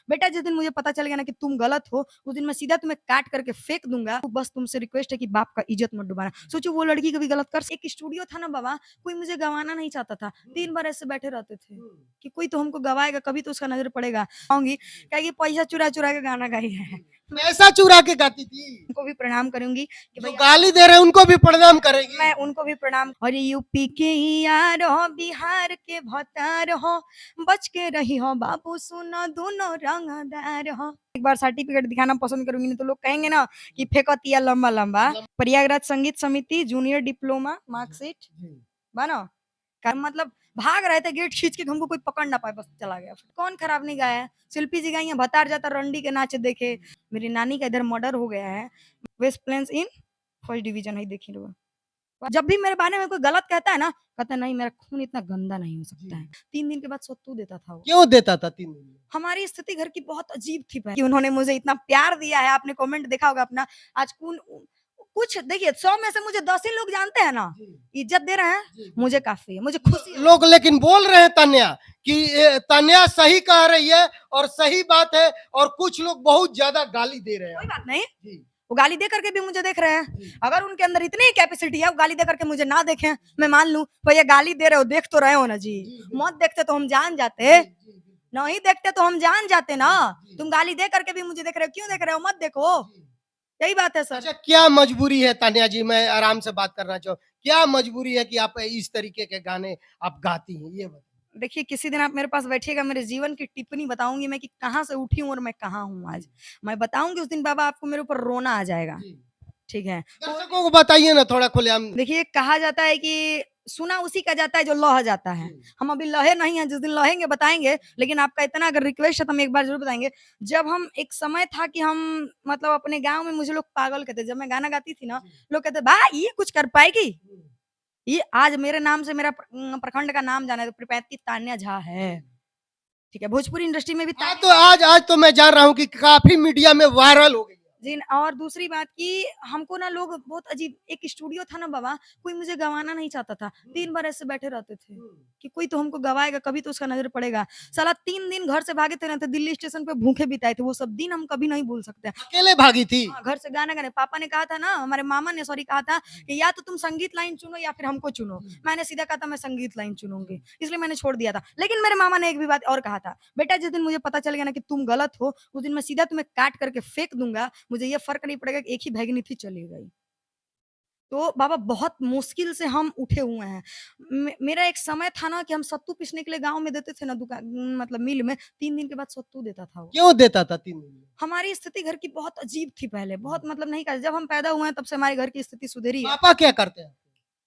बेटा जिस दिन मुझे पता चल गया ना कि तुम गलत हो, उस दिन मैं सीधा तुम्हें काट करके फेंक दूंगा। बस तुमसे रिक्वेस्ट है कि बाप का इज्जत मत डुबाना। सोचो वो लड़की कभी गलत कर, एक स्टूडियो था ना बाबा, कोई मुझे गंवाना नहीं चाहता था। दिन भर ऐसे बैठे रहते थे कि कोई तो हमको गवाएगा, कभी तो उसका नजर पड़ेगा। आऊंगी कहेगी पैसा चुरा चुरा के गाना गाई है। मैं पैसा चुरा के गाती थी। उनको भी प्रणाम करूंगी कि जो भाई गाली दे रहे हैं उनको भी प्रणाम करेगी। मैं उनको भी प्रणाम। और यूपी के यार हो, बिहार के भतार हो, बच के रही हो बाबू, सुनो दोनों रंगदार हो। एक बार सर्टिफिकेट दिखाना पसंद करूंगी, नहीं तो लोग कहेंगे ना कि फेंकतिया लंबा लंबा। प्रयागराज संगीत समिति जूनियर डिप्लोमा मार्कशीट बनो का मतलब भाग रहे थे गेट खींच के, हमको कोई पकड़ ना पाए, बस चला गया। कौन खराब नहीं गाया है, शिल्पी जी गाई है, भतार जाता रंडी के नाच देखे। मेरी नानी का इधर मर्डर हो गया है, वेस्ट प्लेन्स इन फर्स्ट डिवीजन है, देखी लोग। जब भी मेरे बारे में कोई गलत कहता है ना, कहता है नहीं मेरा खून इतना गंदा नहीं हो सकता है। 3 दिन के बाद सत्तू देता था वो। क्यों देता था 3 दिन में? हमारी स्थिति घर की बहुत अजीब थी पहले कि उन्होंने मुझे इतना प्यार दिया है। आपने कमेंट देखा होगा अपना, आज कुछ देखिए 100 में से मुझे 10 ही लोग जानते हैं ना, इज्जत दे रहे हैं, मुझे काफी है, मुझे खुशी है। लोग लेकिन बोल रहे हैं तान्या कि तान्या सही कह रही है और सही बात है, और कुछ लोग बहुत ज्यादा गाली दे रहे कोई हैं। बात नहीं, वो गाली दे करके भी मुझे देख रहे हैं। अगर उनके अंदर इतनी कैपेसिटी है, वो गाली दे करके मुझे ना देखें, मैं मान लूं भैया गाली दे रहे हो, देख तो रहे हो ना जी। मत देखते तो हम जान जाते, नहीं देखते तो हम जान जाते ना। तुम गाली दे करके भी मुझे देख रहे हो, क्यों देख रहे हो, मत देखो। यही बात है सर। अच्छा, क्या मजबूरी है तान्या जी, मैं आराम से बात करना चाहूँ, क्या मजबूरी है कि आप इस तरीके के गाने आप गाती हैं, ये बताइए। देखिए किसी दिन आप मेरे पास बैठिएगा, मेरे जीवन की टिप्पणी बताऊंगी मैं कि कहाँ से उठी हूँ और मैं कहाँ हूँ आज। मैं बताऊंगी उस दिन बाबा आपको मेरे ऊपर रोना आ जाएगा। ठीक है, दर्शकों को बताइए ना थोड़ा खुलेआम। देखिए कहा जाता है कि सुना उसी का जाता है जो लह जाता है। हम अभी लहे नहीं हैं, जिस दिन लहेंगे बताएंगे। लेकिन आपका इतना अगर रिक्वेस्ट है तो हम एक बार जरूर बताएंगे। जब हम एक समय था कि हम मतलब अपने गांव में मुझे लोग पागल कहते, जब मैं गाना गाती थी ना, लोग कहते भाई ये कुछ कर पाएगी। ये आज मेरे नाम से मेरा प्रखंड का नाम जाना है, तो प्रपैती तान्या झा है। ठीक है, भोजपुरी इंडस्ट्री में भी हाँ, तो आज तो मैं जान रहा हूँ कि काफी मीडिया में वायरल हो गई। जी। और दूसरी बात कि हमको ना लोग बहुत अजीब, एक स्टूडियो था ना बाबा, कोई मुझे गंवाना नहीं चाहता था। दिन भर ऐसे बैठे रहते थे कि कोई तो हमको गवाएगा, कभी तो उसका नजर पड़ेगा। साला 3 दिन घर से भागे थे ना, तो दिल्ली स्टेशन पे भूखे बिताए थे। वो सब दिन हम कभी नहीं भूल सकते। अकेले भागी थी? हाँ, घर से गाना गाने पापा ने कहा था ना, हमारे मामा ने सॉरी कहा था कि या तो तुम संगीत लाइन चुनो या फिर हमको चुनो। मैंने सीधा कहा था मैं संगीत लाइन चुनूंगी, इसलिए मैंने छोड़ दिया था। लेकिन मेरे मामा ने एक भी बात और कहा था, बेटा जिस दिन मुझे पता चल गया ना कि तुम गलत हो, उस दिन मैं सीधा तुम्हें काट करके फेंक दूंगा। मुझे ये फर्क नहीं पड़ेगा कि एक ही भैगनी थी चली गई। तो बाबा बहुत मुश्किल से हम उठे हुए हैं। मेरा एक समय था ना कि हम सत्तू पीसने के लिए गाँव में देते थे ना, दुकान मतलब मिल में, 3 दिन के बाद सत्तू देता था वो। क्यों देता था 3 दिन में? हमारी स्थिति घर की बहुत अजीब थी पहले, बहुत मतलब नहीं कहा, जब हम पैदा हुए हैं तब से हमारे घर की स्थिति सुधरी है। पापा क्या करते हैं?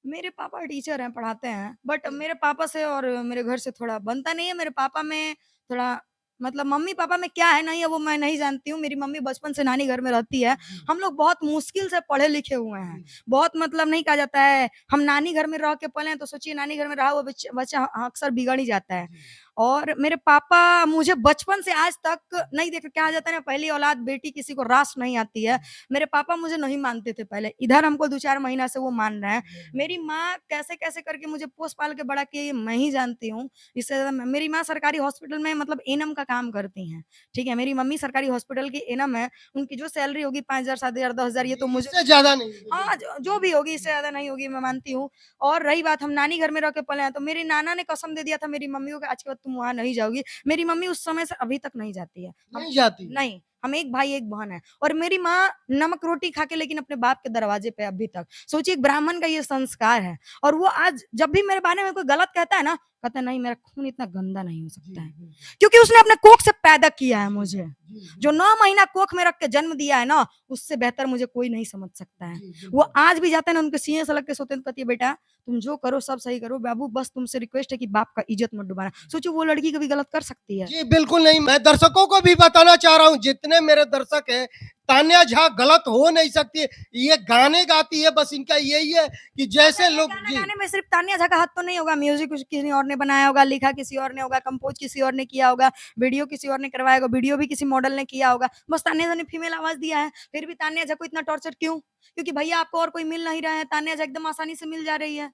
मेरे पापा टीचर हैं, पढ़ाते हैं, बट मेरे पापा से और मेरे घर से थोड़ा बनता नहीं है। मेरे पापा में थोड़ा मतलब मम्मी-पापा में क्या है नहीं है वो मैं नहीं जानती हूँ। मेरी मम्मी बचपन से नानी घर में रहती है। हम लोग बहुत मुश्किल से पढ़े लिखे हुए हैं। बहुत मतलब नहीं कहा जाता है, हम नानी घर में रह के पले हैं, तो सोचिए नानी घर में रहा हुआ बच्चा अक्सर बिगड़ ही जाता है। और मेरे पापा मुझे बचपन से आज तक नहीं देख, कहा जाता है ना पहली औलाद बेटी किसी को रास नहीं आती है। मेरे पापा मुझे नहीं मानते थे पहले, इधर हमको 2-4 महीना से वो मान रहे हैं। मेरी माँ कैसे-कैसे करके मुझे पोस-पाल के बड़ा की मैं ही जानती हूँ। इससे ज़्यादा मेरी माँ सरकारी हॉस्पिटल में मतलब एएनएम का काम करती हैं, ठीक है? मेरी मम्मी सरकारी हॉस्पिटल की एएनएम है, उनकी जो सैलरी होगी 5,000 7,000 10,000 ये तो मुझे इससे ज्यादा नहीं। हाँ, जो भी होगी इससे ज़्यादा नहीं होगी, मैं मानती हूँ। और रही बात हम नानी घर में रह के पले हैं, तो मेरे नाना ने कसम दे दिया था मेरी मम्मी को कि आज के बाद तुम वहाँ नहीं जाओगी। मेरी मम्मी उस समय से अभी तक नहीं जाती है। हम नहीं जाती? नहीं, हम एक भाई एक बहन है। और मेरी माँ नमक रोटी खा के लेकिन अपने बाप के दरवाजे पे अभी तक। सोचिए एक ब्राह्मण का ये संस्कार है। और वो आज जब भी मेरे बारे में कोई गलत कहता है ना, कहता है नहीं मेरा खून इतना गंदा नहीं हो सकता है। क्योंकि उसने अपने कोख से पैदा किया है मुझे। जो 9 महीना कोख में रख के जन्म दिया है ना, उससे बेहतर मुझे कोई नहीं समझ सकता है। वो आज भी जाते हैं ना, उनके सीने से लग के सोते हैं, तो कहती है बेटा तुम जो करो सब सही करो, बाबू बस तुमसे रिक्वेस्ट है कि बाप का इज्जत मत डुबाना। सोचो वो लड़की कभी गलत कर सकती है? जी बिल्कुल नहीं। मैं दर्शकों को भी बताना चाह रहा हूँ, जितने मेरे दर्शक हैं, तान्या झा गलत हो नहीं सकती। ये गाने गाती है, बस इनका यही है कि जैसे लोग गाना गाने में सिर्फ तान्या झा का हाथ तो नहीं होगा, म्यूजिक किसी और ने बनाया होगा, लिखा किसी और ने होगा, कंपोज किसी और ने किया होगा, वीडियो किसी और ने करवाया होगा, वीडियो भी किसी मॉडल ने किया होगा। बस तान्या झा ने फीमेल आवाज दिया है। फिर भी तान्या झा को इतना टॉर्चर क्यों? क्योंकि भैया आपको और कोई मिल नहीं रहा है, तान्या झा एकदम आसानी से मिल जा रही है।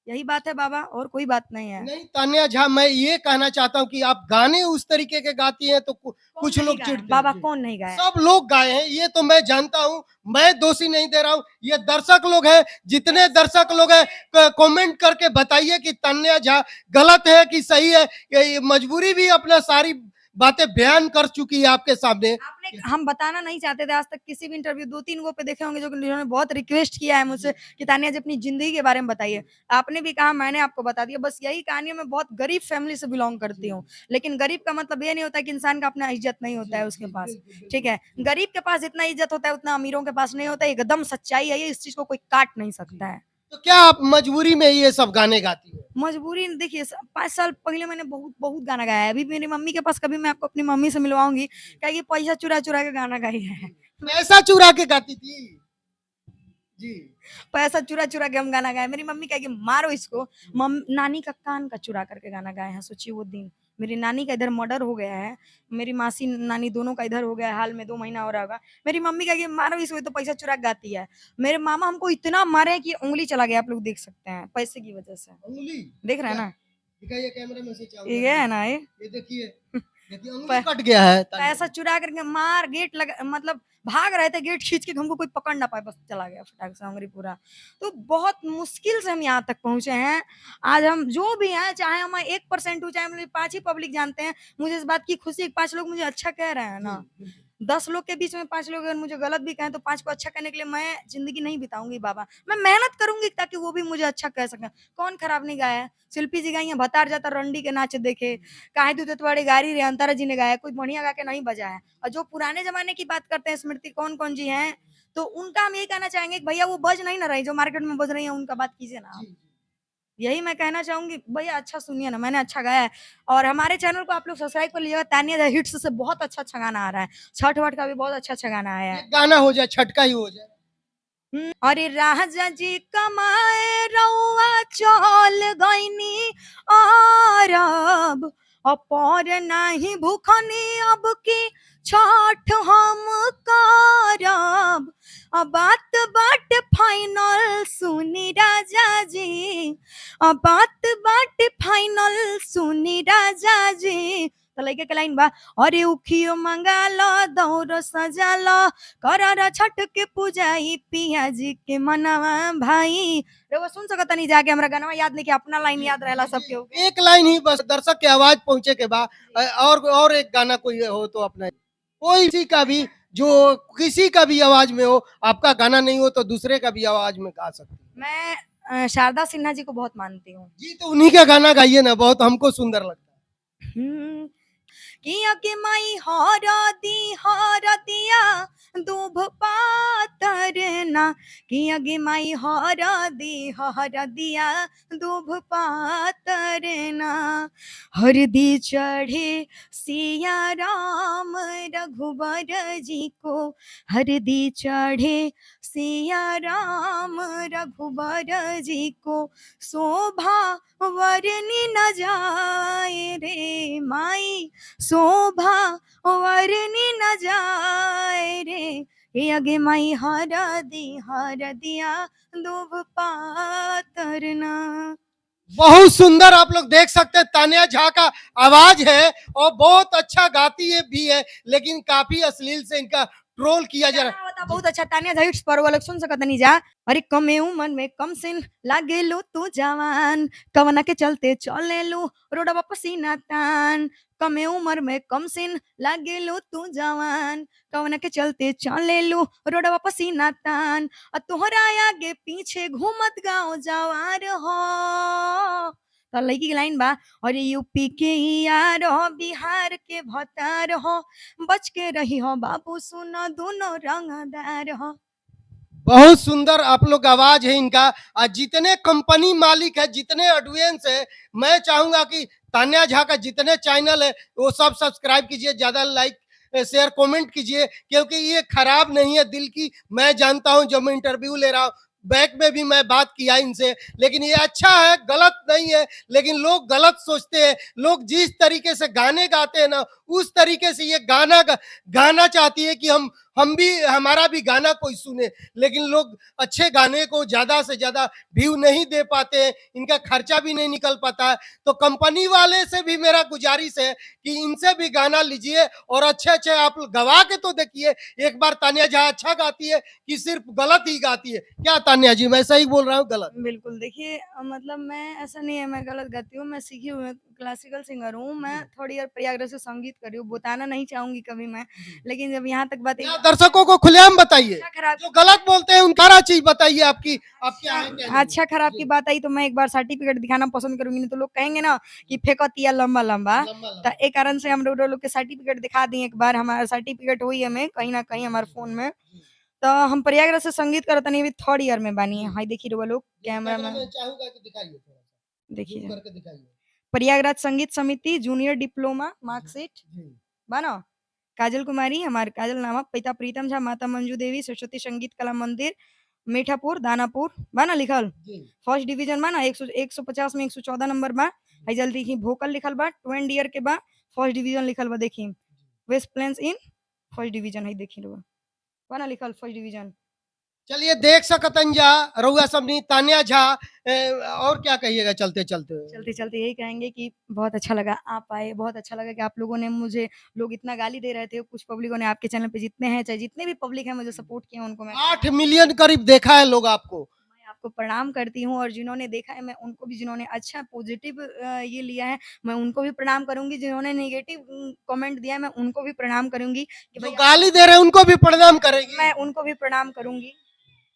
यही बात है बाबा, और कोई बात नहीं है। नहीं तान्या झा, मैं ये कहना चाहता हूँ कि आप गाने उस तरीके के गाती हैं तो कौन कुछ नहीं लोग गाया है? चिढ़ते हैं बाबा, जी। कौन नहीं गाया है? सब लोग गाए हैं, ये तो मैं जानता हूँ, मैं दोषी नहीं दे रहा हूँ, ये दर्शक लोग हैं, जितने दर्शक लोग हैं कमेंट करके बताइए कि तान्या झा गलत है कि सही है। ये मजबूरी भी अपना सारी बातें बयान कर चुकी है आपके सामने। आपने हम बताना नहीं चाहते थे आज तक किसी भी इंटरव्यू, 2-3 गो पे देखे होंगे जो जिन्होंने बहुत रिक्वेस्ट किया है मुझसे कि तानिया जी अपनी ज़िंदगी के बारे में बताइए। आपने भी कहा, मैंने आपको बता दिया। बस यही कहानी है, मैं बहुत गरीब फैमिली से बिलॉन्ग करती हूँ। लेकिन गरीब का मतलब ये नहीं होता कि इंसान का अपना इज़्ज़त नहीं होता है उसके पास, ठीक है? गरीब के पास जितना इज़्ज़त होता है उतना अमीरों के पास नहीं होता है, एकदम सच्चाई है ये, इस चीज़ को कोई काट नहीं सकता है। तो क्या आप मजबूरी में ये सब गाने गाती हैं? मजबूरी देखिए, 5 साल पहले मैंने बहुत बहुत गाना गाया है। अभी मेरी मम्मी के पास, कभी मैं आपको अपनी मम्मी से मिलवाऊँगी, कहेगी पैसा चुरा-चुरा के गाना गाई है। पैसा चुरा के गाती थी जी। पैसा चुरा-चुरा के हम गाना गाए। मेरी मम्मी कहेगी मारो इसको। नानी का कान का चुरा करके गाना गाए हैं, सोचिए वो दिन। मेरी नानी का इधर मर्डर हो गया है, मेरी मासी नानी दोनों का इधर हो गया है, हाल में 2 महीना हो रहा होगा। मेरी मम्मी कहेगी मारो इसको, ये तो पैसा चुरा के गाती है। मेरे मामा हमको इतना मारे हैं कि उँगली चला गया, आप लोग देख सकते हैं, पैसे की वजह से। उंगली देख रहे हैं क्या ना? दिखाइए कैमरा में से चावल ये है ना ये? ये देखिए देखिए प उंगली कट गया है पैसा चुरा करके मार, गेट लगा, मतलब भाग रहे थे, गेट खींच के हमको कोई पकड़ ना पाए, बस चला गया फटाक से उंगली पूरा। तो बहुत मुश्किल से हम यहाँ तक पहुँचे हैं। आज हम जो भी हैं, चाहे हम 1% हो, चाहे मुझे 5 ही पब्लिक जानते हैं, मुझे इस बात की खुशी है कि 5 लोग मुझे अच्छा कह रहे हैं ना। 10 लोग के बीच में 5 लोग अगर मुझे गलत भी कहें तो 5 को अच्छा कहने के लिए मैं ज़िंदगी नहीं बिताऊँगी बाबा। मैं मेहनत करूँगी ताकि वो भी मुझे अच्छा कह सकें। कौन खराब नहीं गाया है? शिल्पी जी गाई हैं, भतार जाता रंडी के नाच देखे, काहे दूते तुम्हारी गारी रे, अंतरा जी ने गाया है, कोई बढ़िया गा के नहीं बजाया है। और जो पुराने ज़माने की बात करते हैं, स्मृति कौन-कौन जी हैं, तो उनका हम यही कहना चाहेंगे कि भैया वो बज नहीं ना रही, जो मार्केट में बज रही हैं, उनका बात कीजिए ना आप। यही मैं कहना चाहूँगी, भैया अच्छा सुनिए ना, मैंने अच्छा गाया है। और हमारे चैनल को आप लोग सब्सक्राइब कर लीजिएगा, तानिया द हिट्स से बहुत अच्छा-अच्छा गाना आ रहा है। छठ-वठ का भी बहुत अच्छा-अच्छा गाना आया है। एक गाना हो जाए, छटका ही हो जाए। अरे राजा जी कमाए रउआ चल गइनी अरब, अपर नाही भूखनी अब की छठ हम करब। बात बाट फाइनल सुनी राजा जी, बात बाट फाइनल सुनी राजा जी। तो लइका के लाइन बा, अरे उखियो मंगाल दौर सजाल, करर छठ के पूजाई पिया जी के मनवा भाई। रउआ सुन सकत तनी जाके, हमरा गानवा याद नहीं कि अपना लाइन याद रहेला सब केहू के। एक लाइन ही बस, दर्शक की आवाज पहुंचे के बाद और एक गाना कोई हो तो अपना कोई किसी का भी, जो किसी का भी आवाज में हो, आपका गाना नहीं हो तो दूसरे का भी आवाज में गा सकते हैं। मैं शारदा सिन्हा जी को बहुत मानती हूँ। जी तो उन्हीं का गाना गाइए ना, बहुत हमको सुंदर लगता है। हुँ। किया के माई हरदिया दूभ पातर ना, किया गे माई हरदिया दूभ पातर ना। हरदी चढ़े सिया राम रघुबर जी को, हरदी चढ़े सिया राम रघुबर जी को, शोभा वरनी न जाए रे माई, शोभा वरनी न जाए रे। ये आगे माई हरदिया दूभ पातरना। बहुत सुंदर, आप लोग देख सकते हैं तानिया झा का आवाज है और बहुत अच्छा गाती है भी है, लेकिन काफी अश्लील से इनका ट्रोल किया जा रहा है। बहुत अच्छा, तानिया झा हिट्स पर वो लोग सुन सकत नहीं जा। अरे कमे उमर में कम सिन लागे लो तू जवान, कवना के चलते चले लो रोडवा पसीना तान। कमे उमर में कम सिन लागे लो तू जवान, कवना के चलते चले लो रोडवा पसीना तान। तोहरा आगे पीछे घूमत गाँव जवार हो। तो लड़की की लाइन बा, अरे यूपी के यार हो, बिहार के भतार हो, बच के रही हो बाबू सुनो दोनों रंगदार हो। बहुत सुंदर आप लोग आवाज है इनका। और जितने कंपनी मालिक है, जितने ऑडियंस है, मैं चाहूंगा कि तान्या झा का जितने चैनल है वो सब सब्सक्राइब कीजिए, ज्यादा लाइक शेयर कमेंट कीजिए, क्योंकि ये खराब नहीं है दिल की। मैं जानता हूं, जब मैं इंटरव्यू ले रहा हूं बैक में भी मैं बात किया इनसे, लेकिन ये अच्छा है, गलत नहीं है। लेकिन लोग गलत सोचते हैं, लोग जिस तरीके से गाने गाते हैं ना, उस तरीके से ये गाना चाहती है कि हम भी, हमारा भी गाना कोई सुने, लेकिन लोग अच्छे गाने को ज्यादा से ज्यादा व्यू नहीं दे पाते हैं, इनका खर्चा भी नहीं निकल पाता है। तो कंपनी वाले से भी मेरा गुजारिश है कि इनसे भी गाना लीजिए और अच्छे अच्छे आप गवा के तो देखिए। एक बार तान्या झा अच्छा गाती है कि सिर्फ गलत ही गाती है? क्या तान्या जी, मैं सही बोल रहा हूँ गलत? बिल्कुल, देखिए मतलब मैं ऐसा नहीं है मैं गलत गाती हूँ, मैं सीखी हुई क्लासिकल सिंगर हूँ, मैं थर्ड ईयर प्रयागराज से संगीत कर रही हूँ, बताना नहीं चाहूँगी कभी मैं, लेकिन जब यहाँ तक बात या दर्शकों को खुलेआम बताइए, अच्छा खराब जो गलत बोलते हैं उनका सारा चीज बताइए, आपकी आपके यहाँ क्या नहीं? अच्छा खराब की बात आई तो मैं एक बार सर्टिफिकेट दिखाना पसंद करूँगी, नहीं तो लोग कहेंगे ना कि फेंकतिया लंबा-लंबा, लंबा तो लंबा। एक कारण से हम लोग के सर्टिफिकेट दिखा दिए एक बार, हमारा सर्टिफिकेट हुई हमें कहीं न कहीं हमारे फ़ोन में। तो हम प्रयागराज से संगीत करतनी अभी थर्ड ईयर में बानी है। हाय देखी रउआ लोग कैमरा कैमरा में में चाहूंगा कि दिखाइए, थोड़ा सा जूम देखिए। करके दिखाइए। प्रयागराज संगीत समिति जूनियर डिप्लोमा मार्कशीट जी बा न? काजल कुमारी हमारे काजल नामा, पिता प्रीतम झा, माता मंजू देवी, सरस्वती संगीत कला मंदिर, मीठापुर, दानापुर बा न लिखल? जी फर्स्ट डिवीजन बा न 150 में 114 नंबर बा। हई जल्दी देखी भोकल लिखल बा, ट्वेंड ईयर के बा, फर्स्ट डिवीजन लिखल बा देखी। वेस्ट प्लेन्स इन फर्स्ट डिवीजन हई देखी रउआ। बा न लिखल फर्स्ट डिवीजन। चलिए, देख सकतन जा रउआ सबनी तान्या झा। और क्या कहिएगा चलते चलते? चलते-चलते यही कहेंगे कि बहुत अच्छा लगा आप आए, बहुत अच्छा लगा कि आप लोगों ने मुझे लोग इतना गाली दे रहे थे, कुछ पब्लिकों ने आपके चैनल पे जितने हैं, चाहे जितने भी पब्लिक हैं मुझे सपोर्ट किए उनको मैं 8 मिलियन करीब देखा है लोग आपको। मैं आपको प्रणाम करती हूँ और जिन्होंने देखा है मैं उनको भी जिन्होंने अच्छा पॉजिटिव ये लिया है, मैं उनको भी प्रणाम करूँगी, जिन्होंने नेगेटिव कमेंट दिया है मैं उनको भी प्रणाम करूँगी कि जो भई गाली दे रहे हैं उनको भी प्रणाम करेगी? मैं उनको भी प्रणाम करूँगी।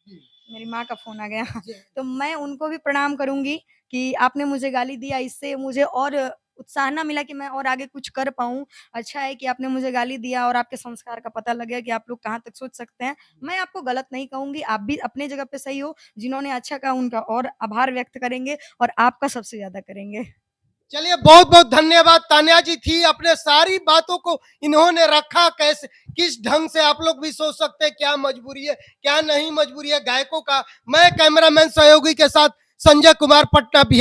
जी, मेरी माँ का फ़ोन आ गया। जी। तो मैं उनको भी प्रणाम करूँगी कि आपने मुझे गाली दिया, इससे मुझे और उत्साहना मिला कि मैं और आगे कुछ कर पाऊँ। अच्छा है कि आपने मुझे गाली दिया और आपके संस्कार का पता लग गया कि आप लोग कहाँ तक सोच सकते हैं। मैं आपको गलत नहीं कहूँगी, आप भी अपने जगह पे सही हो। जिन्होंने अच्छा कहा उनका और आभार व्यक्त करेंगे और आपका सबसे ज़्यादा करेंगे। चलिए, बहुत बहुत धन्यवाद। तान्या जी थी, अपने सारी बातों को इन्होंने रखा कैसे, किस ढंग से। आप लोग भी सोच सकते हैं क्या मजबूरी है, क्या नहीं मजबूरी है गायकों का। मैं कैमरामैन सहयोगी के साथ संजय कुमार, पटना, बिहार।